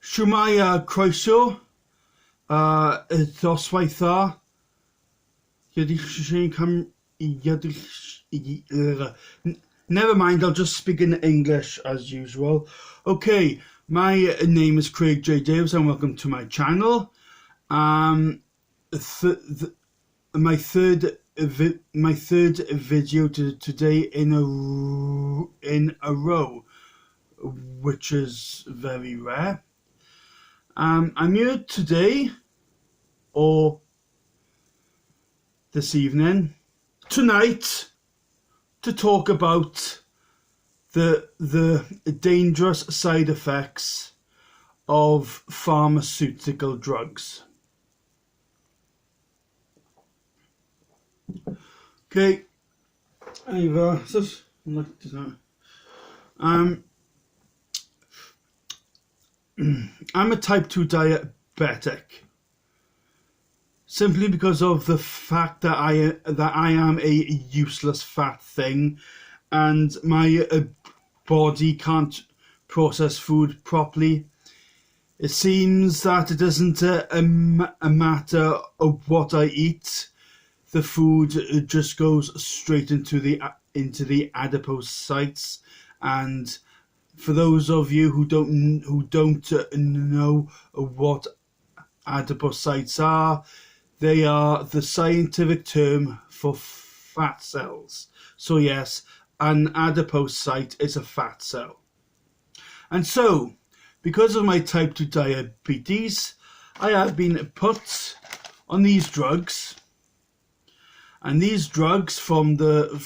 Shwmai croeso y ddoswaith Never mind, I'll just speak in English as usual. Okay, my name is Craig J. Davis and welcome to my channel. My third video today in a row, which is very rare. I'm here today, or this evening, tonight, to talk about the dangerous side effects of pharmaceutical drugs. Okay, I'm a type 2 diabetic, simply because of the fact that I am a useless fat thing, and my body can't process food properly. It seems that it doesn't a matter of what I eat. The food just goes straight into the adipose sites, and for those of you who don't know what adipocytes are, they are the scientific term for fat cells. So yes, an adipocyte is a fat cell. And so, because of my type 2 diabetes, I have been put on these drugs. And these drugs from the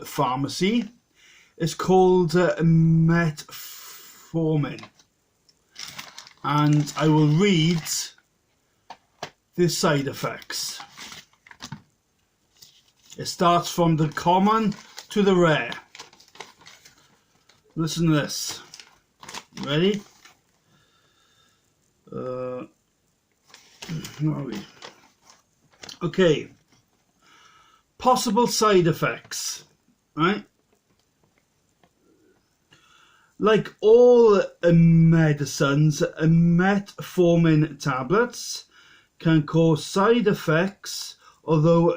pharmacy is called metformin. And I will read the side effects. It starts from the common to the rare. Listen to this. Ready? Where are we? Okay. Possible side effects, right? Like all medicines, metformin tablets can cause side effects, although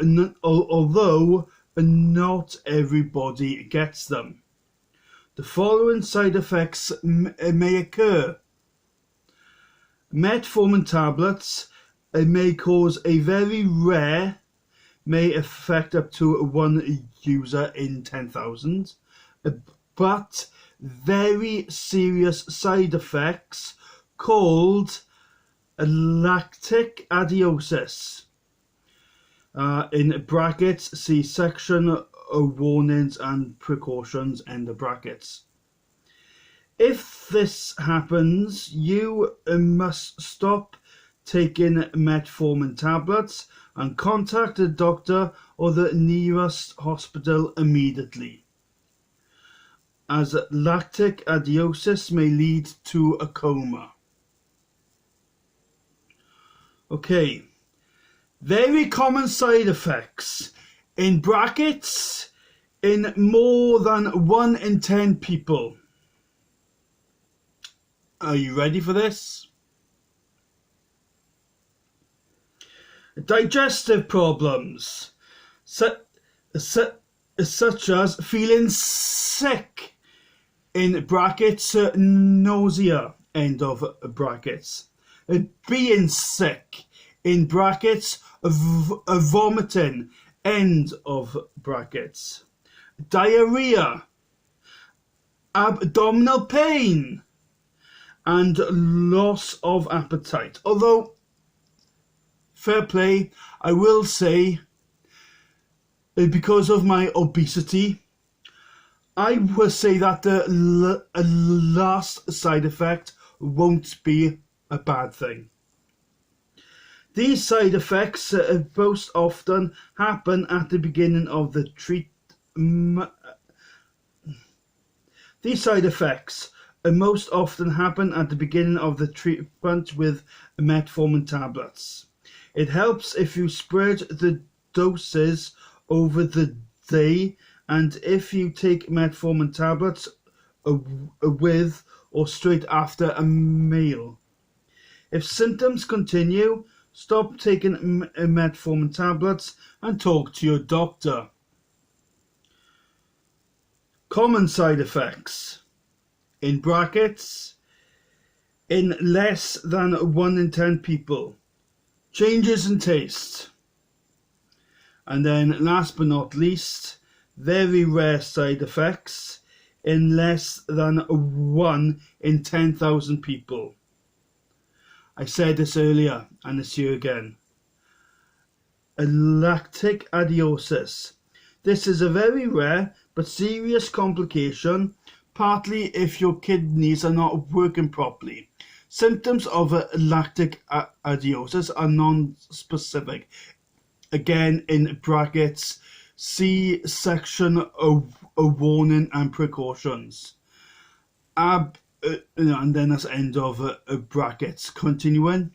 not everybody gets them. The following side effects may occur. Metformin tablets may cause a very rare, may affect up to one user in 10,000, but very serious side effects called lactic acidosis. In brackets, see section warnings and precautions, end of brackets. If this happens, you must stop taking metformin tablets and contact a doctor or the nearest hospital immediately, as lactic acidosis may lead to a coma. Okay, very common side effects, in brackets, in more than 1 in 10 people. Are you ready for this? Digestive problems, such as feeling sick, in brackets, nausea, end of brackets. Being sick, in brackets, vomiting, end of brackets. Diarrhea, abdominal pain, and loss of appetite. Although, fair play, I will say, because of my obesity, I will say that the last side effect won't be a bad thing. These side effects most often happen at the beginning of the treatment. These side effects most often happen at the beginning of the treatment with metformin tablets. It helps if you spread the doses over the day, and if you take metformin tablets with or straight after a meal. If symptoms continue, stop taking metformin tablets and talk to your doctor. Common side effects, in brackets, in less than 1 in 10 people. Changes in taste. And then last but not least, very rare side effects, in less than 1 in 10,000 people. I said this earlier and it's here again. Lactic acidosis. This is a very rare but serious complication, partly if your kidneys are not working properly. Symptoms of lactic acidosis are non-specific. Again, in brackets, see section of warning and precautions. And then that's end of brackets. Continuing.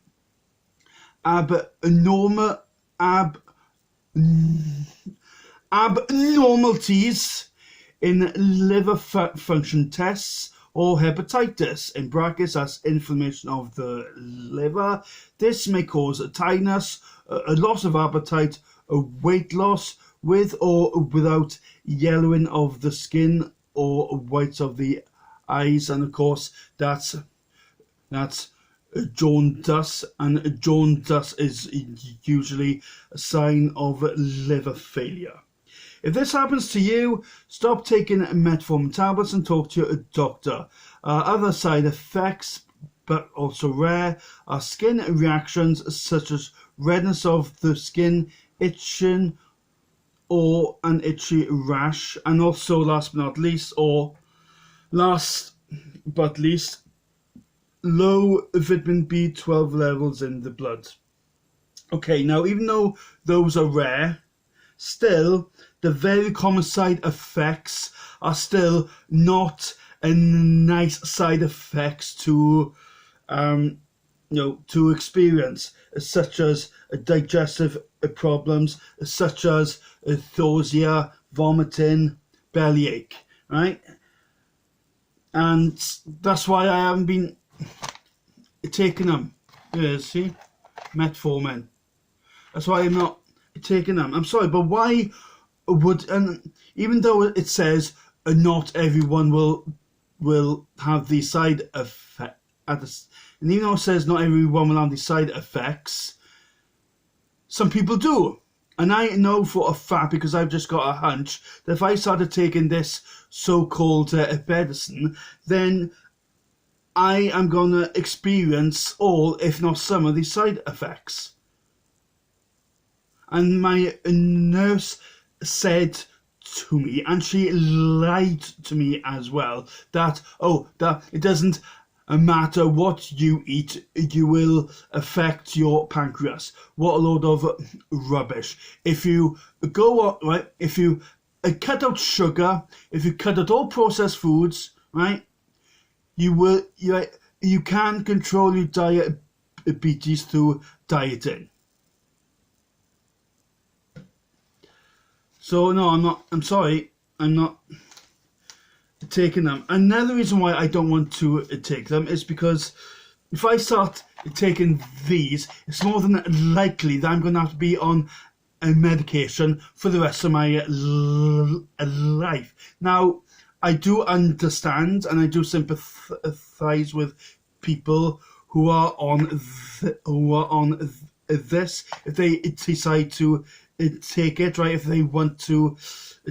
Abnormalities in liver function tests or hepatitis, in brackets that's inflammation of the liver. This may cause tiredness, a loss of appetite, a weight loss with or without yellowing of the skin or whites of the eyes, and of course that's jaundice, and jaundice is usually a sign of liver failure. If this happens to you, stop taking metformin tablets and talk to your doctor. Other side effects, but also rare, are skin reactions such as redness of the skin, itching, or an itchy rash, and also last but not least, low vitamin B12 levels in the blood. Okay, now even though those are rare, still the very common side effects are still not a nice side effects to to experience, such as digestive problems, such as nausea, vomiting, bellyache, right? And that's why I haven't been taking them. See, metformin. That's why I'm not taking them. I'm sorry, but why would, and even though it says not everyone will have these side effects, and even though it says not everyone will have these side effects, some people do. And I know for a fact, because I've just got a hunch, that if I started taking this so-called medicine, then I am going to experience all, if not some, of these side effects. And my nurse said to me, and she lied to me as well, that it doesn't matter what you eat, you will affect your pancreas. What a load of rubbish. If you if you cut out sugar, if you cut out all processed foods, right, you can control your diabetes through dieting. So no, I'm sorry, I'm not taking them. Another reason why I don't want to take them is because if I start taking these, it's more than likely that I'm going to have to be on a medication for the rest of my life. Now, I do understand and I do sympathize with people who are on this, if they decide to take it, right? If they want to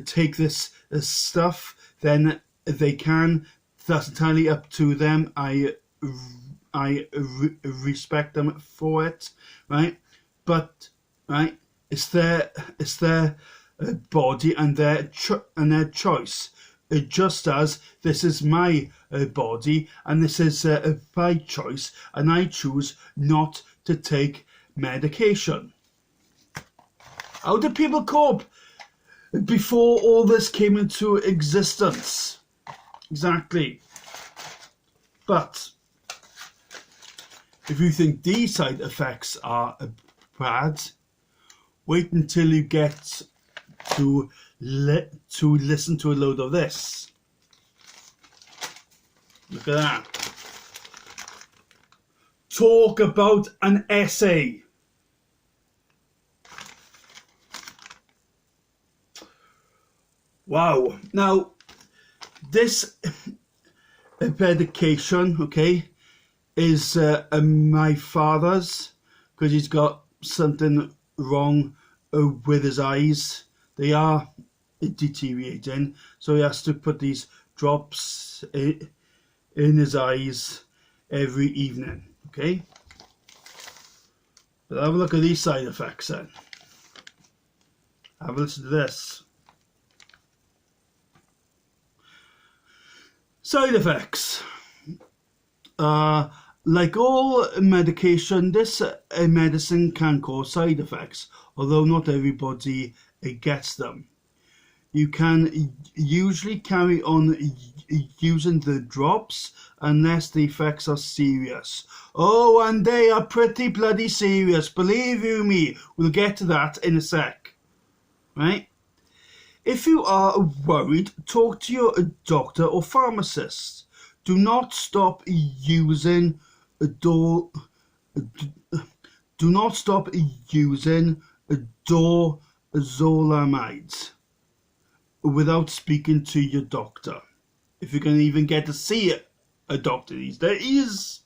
take this stuff, then they can. That's entirely up to them. I respect them for it, right? But right, it's their body and their choice. Just as this is my body and this is my choice, and I choose not to take medication. How did people cope before all this came into existence? Exactly. But if you think these side effects are bad, wait until you get to listen to a load of this. Look at that. talk about an essay. Wow. Now, this medication, okay, is my father's, because he's got something wrong with his eyes. They are deteriorating, so he has to put these drops in his eyes every evening, okay? But have a look at these side effects then. Have a listen to this. Side effects. Like all medication, this medicine can cause side effects, although not everybody gets them. You can usually carry on using the drops unless the effects are serious. Oh, and they are pretty bloody serious, believe you me. We'll get to that in a sec. Right? If you are worried, talk to your doctor or pharmacist. Do not stop using dorzolamide without speaking to your doctor. If you can even get to see a doctor these days.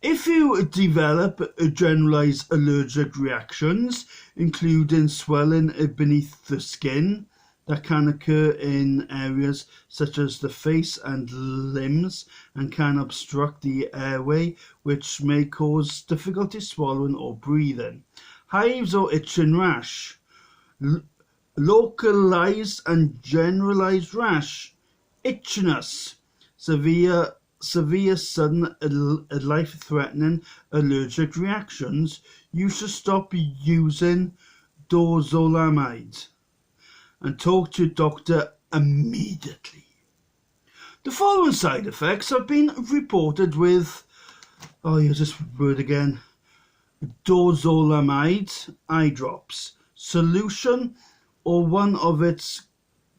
If you develop generalized allergic reactions, including swelling beneath the skin, that can occur in areas such as the face and limbs and can obstruct the airway, which may cause difficulty swallowing or breathing. Hives or itching rash. Localized and generalized rash. Itchiness. Severe sudden life-threatening allergic reactions. You should stop using dorzolamide and talk to your doctor immediately. The following side effects have been reported with, here's this word again, dorzolamide eye drops, solution or one of its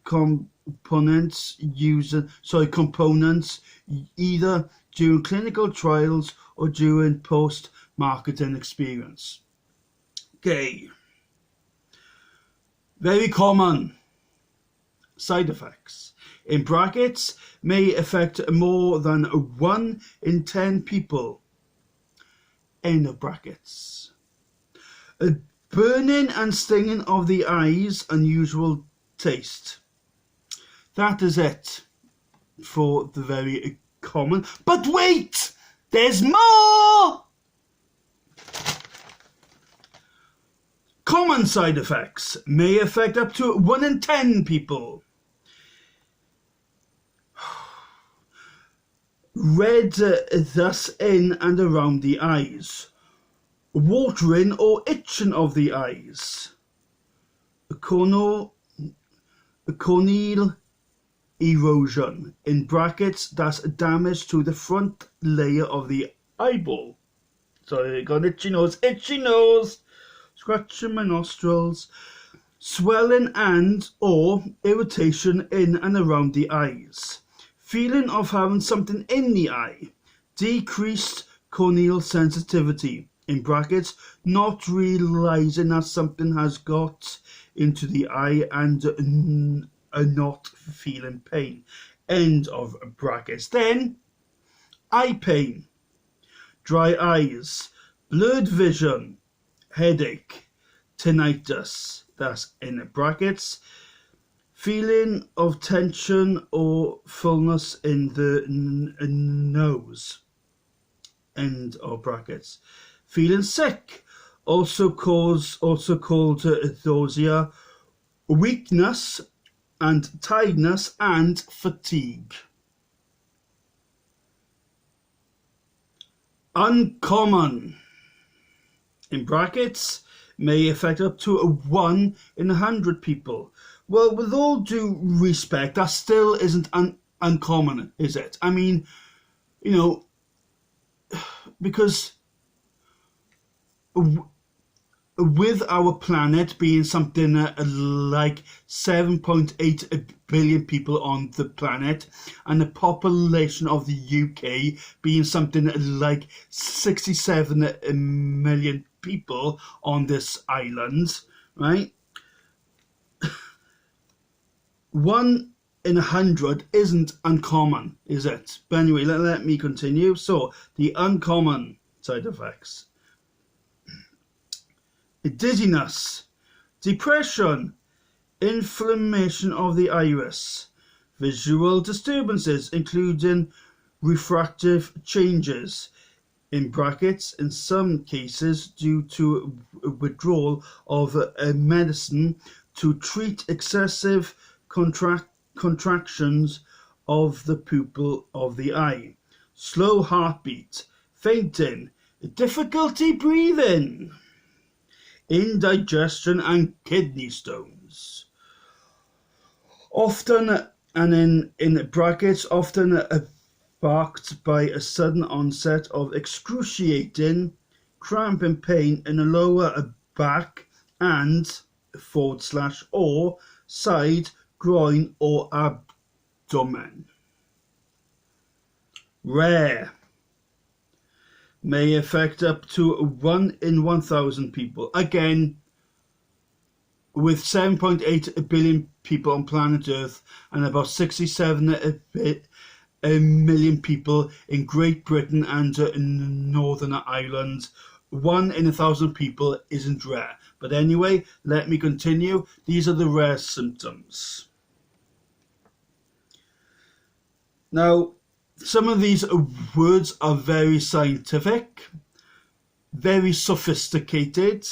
components either during clinical trials or during post-marketing experience. Okay. Very common side effects. In brackets, may affect more than 1 in 10 people. End of brackets. Burning and stinging of the eyes, unusual taste. That is it for the very common. But wait! There's more! Common side effects may affect up to 1 in 10 people. Red thus in and around the eyes. Watering or itching of the eyes. Corneal erosion, in brackets, that's damage to the front layer of the eyeball. So you got an itchy nose. Scratching my nostrils. Swelling and or irritation in and around the eyes. Feeling of having something in the eye. Decreased corneal sensitivity, in brackets, not realizing that something has got into the eye and not feeling pain. End of brackets. Then, eye pain, dry eyes, blurred vision, headache, tinnitus, that's in brackets, feeling of tension or fullness in the nose, end of brackets, feeling sick, also called nausea, weakness and tiredness and fatigue. Uncommon, in brackets, may affect up to 1 in 100 people. Well, with all due respect, that still isn't uncommon, is it? I mean, because with our planet being something like 7.8 billion people on the planet, and the population of the UK being something like 67 million people on this island, right? 1 in 100 isn't uncommon, is it? But anyway, let me continue. So, the uncommon side effects: dizziness, depression, inflammation of the iris, visual disturbances including refractive changes, in brackets, in some cases due to withdrawal of a medicine to treat excessive contractions of the pupil of the eye, slow heartbeat, fainting, difficulty breathing, indigestion and kidney stones. Often, and in brackets, often marked by a sudden onset of excruciating cramp and pain in the lower back and / or side, groin or abdomen. Rare. May affect up to 1 in 1,000 people. Again, with 7.8 billion people on planet Earth and about 67 million people in Great Britain and Northern Ireland, 1 in 1,000 people isn't rare. But anyway, let me continue. These are the rare symptoms. Now, some of these words are very scientific, very sophisticated,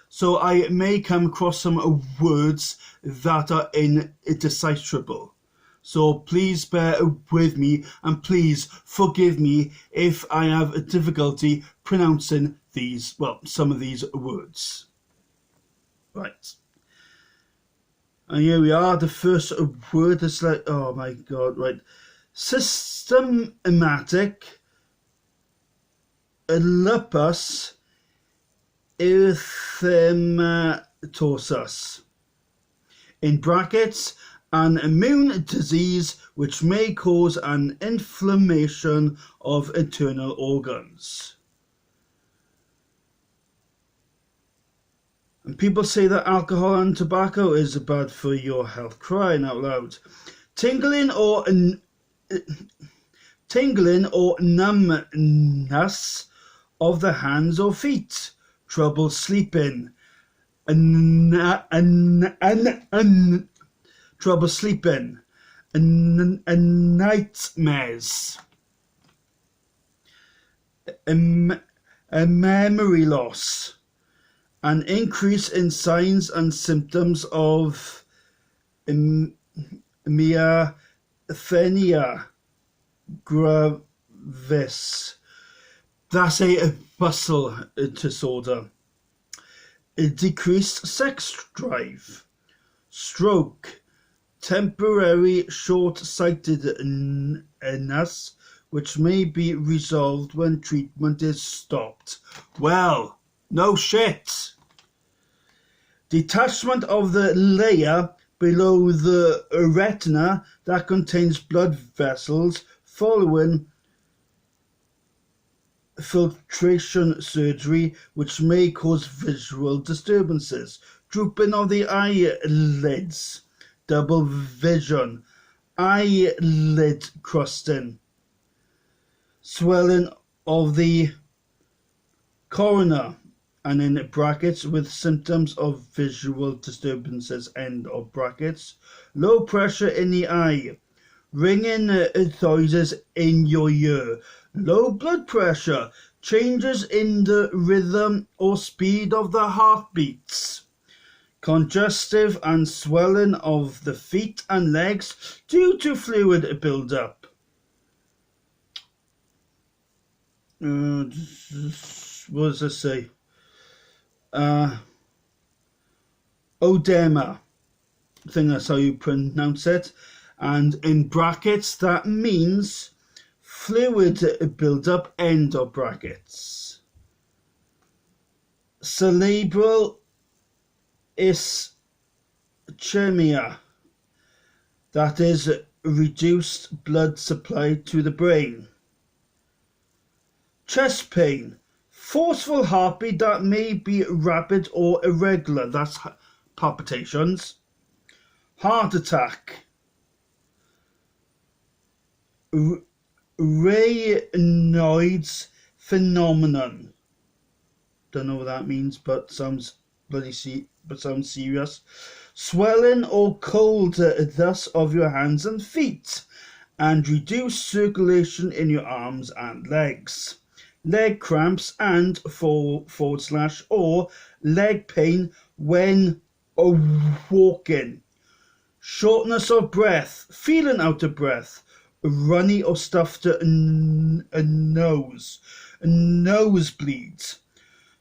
so I may come across some words that are indecipherable. So please bear with me, and please forgive me if I have a difficulty pronouncing these, some of these words. Right. And here we are, the first word is like, oh my God, right. Systematic lupus erythematosus. In brackets, an immune disease which may cause an inflammation of internal organs. And people say that alcohol and tobacco is bad for your health. Crying out loud. Tingling or numbness of the hands or feet. Trouble sleeping. Trouble sleeping, nightmares, memory loss, an increase in signs and symptoms of myasthenia gravis. That's a muscle disorder. A decreased sex drive, stroke, temporary short-sightedness, which may be resolved when treatment is stopped. Well, no shit. Detachment of the layer below the retina that contains blood vessels following filtration surgery, which may cause visual disturbances. Drooping of the eyelids, double vision, eyelid crusting, swelling of the cornea, and in brackets with symptoms of visual disturbances, end of brackets, low pressure in the eye, ringing noises in your ear, low blood pressure, changes in the rhythm or speed of the heartbeats, congestive and swelling of the feet and legs due to fluid buildup. What does it say? Oedema. I think that's how you pronounce it. And in brackets, that means fluid buildup, end of brackets. cerebral ischemia, that is, reduced blood supply to the brain. Chest pain, forceful heartbeat that may be rapid or irregular, that's palpitations. Heart attack, Raynaud's phenomenon. Don't know what that means, but sounds sounds serious. Swelling or cold thus of your hands and feet, and reduced circulation in your arms and legs. Leg cramps and / or leg pain when walking. Shortness of breath, feeling out of breath, runny or stuffed nose, nosebleeds,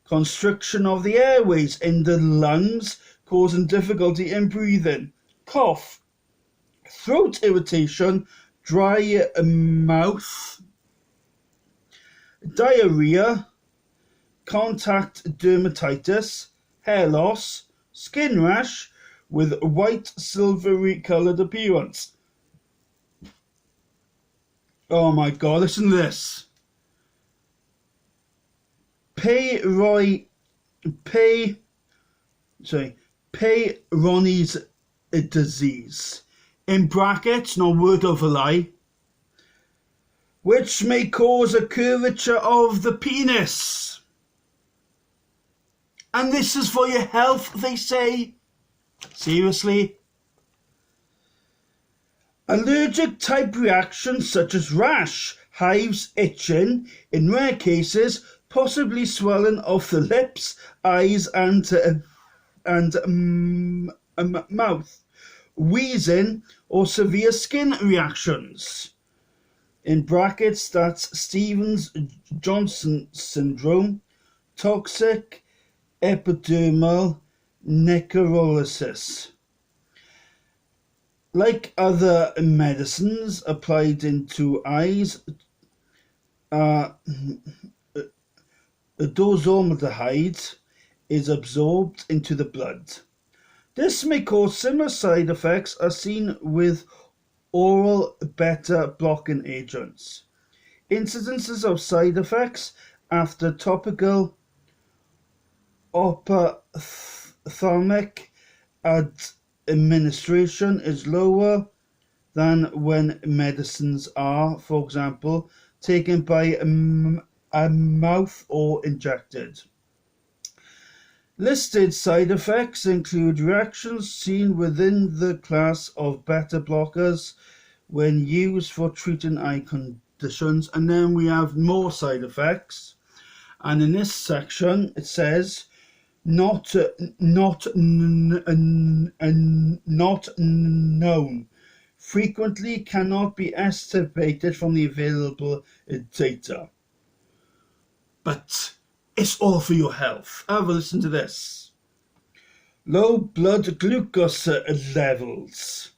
constriction of the airways in the lungs, causing difficulty in breathing, cough, throat irritation, dry mouth, diarrhea, contact dermatitis, hair loss, skin rash with white silvery coloured appearance. Oh my god, listen to this. Peyronie's disease, in brackets, no word of a lie, which may cause a curvature of the penis. And this is for your health, they say. Seriously? Allergic type reactions such as rash, hives, itching, in rare cases, possibly swelling of the lips, eyes and mouth, wheezing or severe skin reactions. In brackets, that's Stevens-Johnson syndrome, toxic epidermal necrolysis. Like other medicines applied into eyes, dorzomaldehyde is absorbed into the blood. This may cause similar side effects as seen with oral beta-blocking agents. Incidences of side effects after topical ophthalmic administration is lower than when medicines are, for example, taken by a mouth or injected. Listed side effects include reactions seen within the class of beta blockers when used for treating eye conditions, and then we have more side effects. And in this section it says not known, frequently cannot be estimated from the available data, but it's all for your health. Have a listen to this. Low blood glucose levels,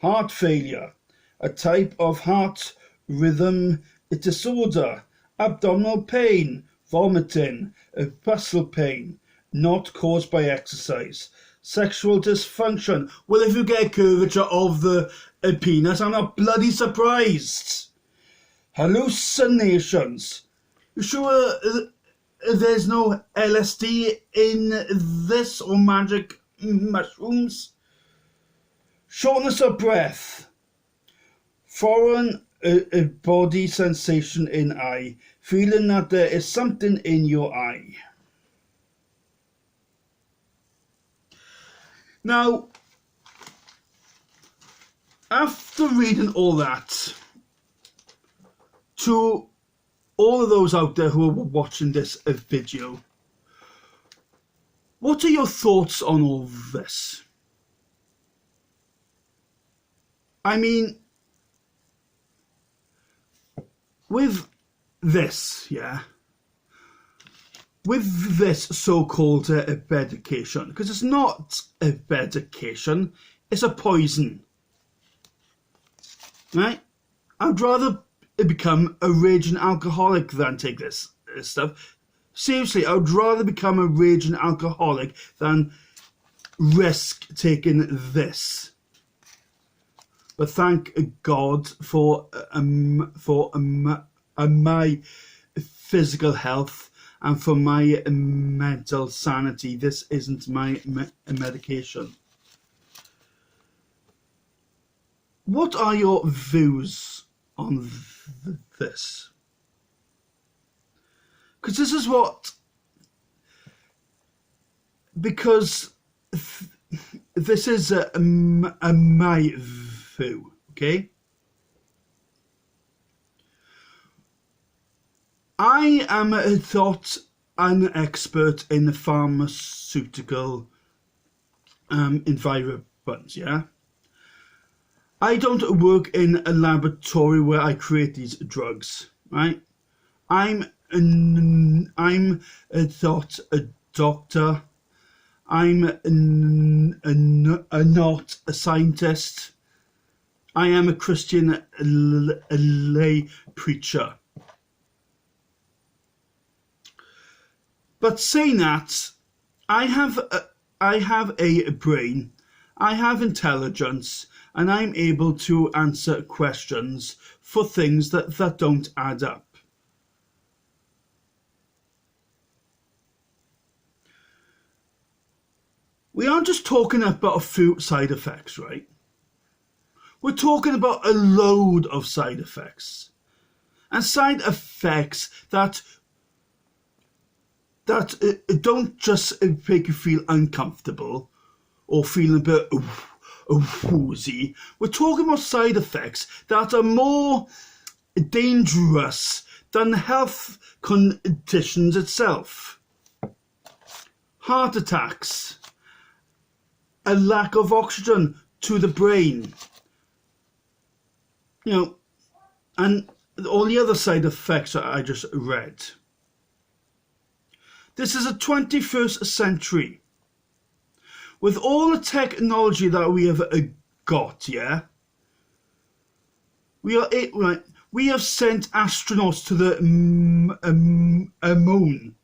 heart failure, a type of heart rhythm disorder, abdominal pain, vomiting, muscle pain, not caused by exercise, sexual dysfunction. Well, if you get a curvature of the penis, I'm not bloody surprised. Hallucinations. You sure there's no LSD in this or magic mushrooms? Shortness of breath, foreign body sensation in eye, feeling that there is something in your eye. Now, after reading all that, to all of those out there who are watching this video, what are your thoughts on all this? I mean, with this, with this so-called medication, because it's not a medication, it's a poison, right? I'd rather become a raging alcoholic than take this stuff. Seriously, I would rather become a raging alcoholic than risk taking this. But thank God for my physical health and for my mental sanity. This isn't my medication. What are your views on this? Because this is this is my view, okay? I am thought an expert in the pharmaceutical environment, yeah? I don't work in a laboratory where I create these drugs, right? I'm thought a doctor. I'm not a scientist. I am a Christian lay preacher. But saying that, I have a brain, I have intelligence, and I'm able to answer questions for things that don't add up. We aren't just talking about a few side effects, right? We're talking about a load of side effects. And side effects that don't just make you feel uncomfortable or feel a bit woozy. We're talking about side effects that are more dangerous than health conditions itself. Heart attacks, a lack of oxygen to the brain, and all the other side effects that I just read. This is a 21st century. With all the technology that we have got, yeah, we have sent astronauts to the moon.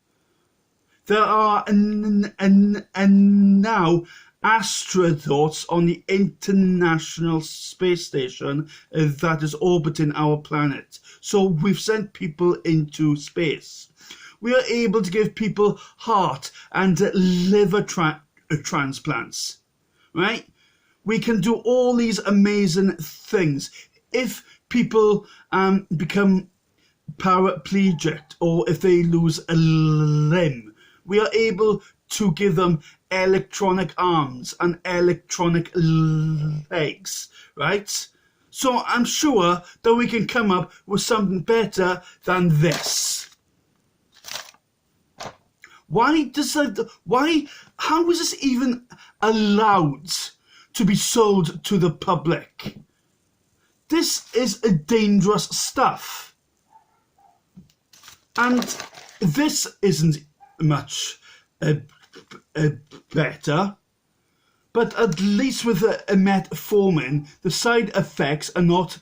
There are now astronauts on the International Space Station that is orbiting our planet. So we've sent people into space. We are able to give people heart and liver transplants, right? We can do all these amazing things. If people become paraplegic or if they lose a limb, we are able to give them electronic arms and electronic legs, right? So I'm sure that we can come up with something better than this. How is this even allowed to be sold to the public? This is a dangerous stuff. And this isn't much better. But at least with metformin, the side effects are not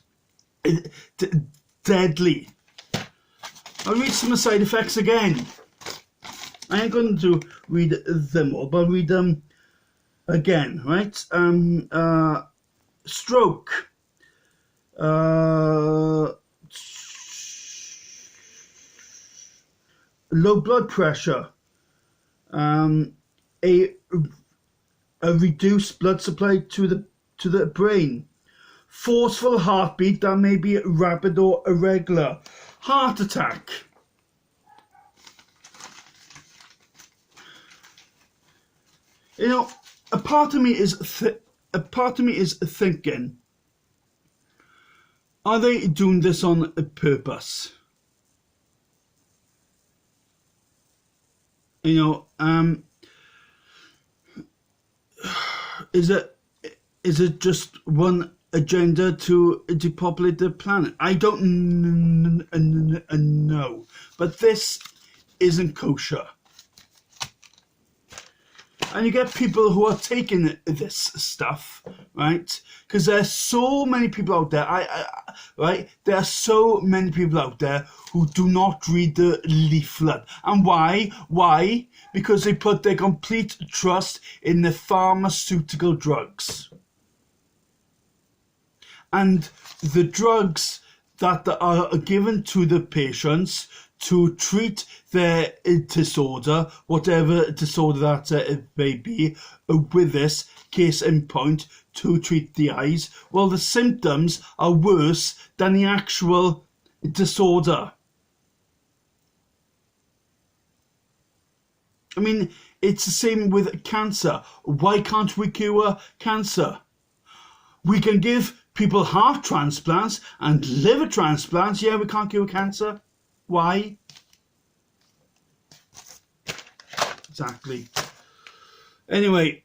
deadly. I'll read some of the side effects again. I ain't going to read them all, but I'll read them again, right? Stroke. Low blood pressure. A reduced blood supply to the brain. Forceful heartbeat that may be rapid or irregular. Heart attack. A part of me is thinking, are they doing this on purpose? Is it just one agenda to depopulate the planet? I don't know, but this isn't kosher. And you get people who are taking this stuff, right? Because there's so many people out there, right? There are so many people out there who do not read the leaflet. And why? Why? Because they put their complete trust in the pharmaceutical drugs. And the drugs that are given to the patients to treat their disorder, whatever disorder that it may be, with this case in point, to treat the eyes, well, the symptoms are worse than the actual disorder. I mean, it's the same with cancer. Why can't we cure cancer? We can give people heart transplants and liver transplants. Yeah, we can't cure cancer. Why? Exactly. Anyway,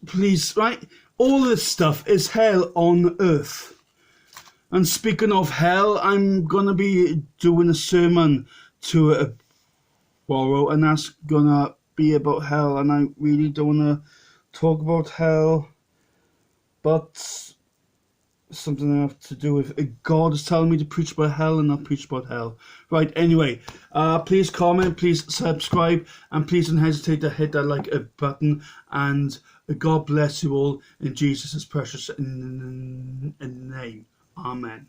please, right? All this stuff is hell on earth. And speaking of hell, I'm going to be doing a sermon to tomorrow, and that's going to be about hell. And I really don't want to talk about hell, but something I have to do with God is telling me to preach about hell and not preach about hell. Right, anyway, please comment, please subscribe, and please don't hesitate to hit that like button, and God bless you all in Jesus' precious name. Amen.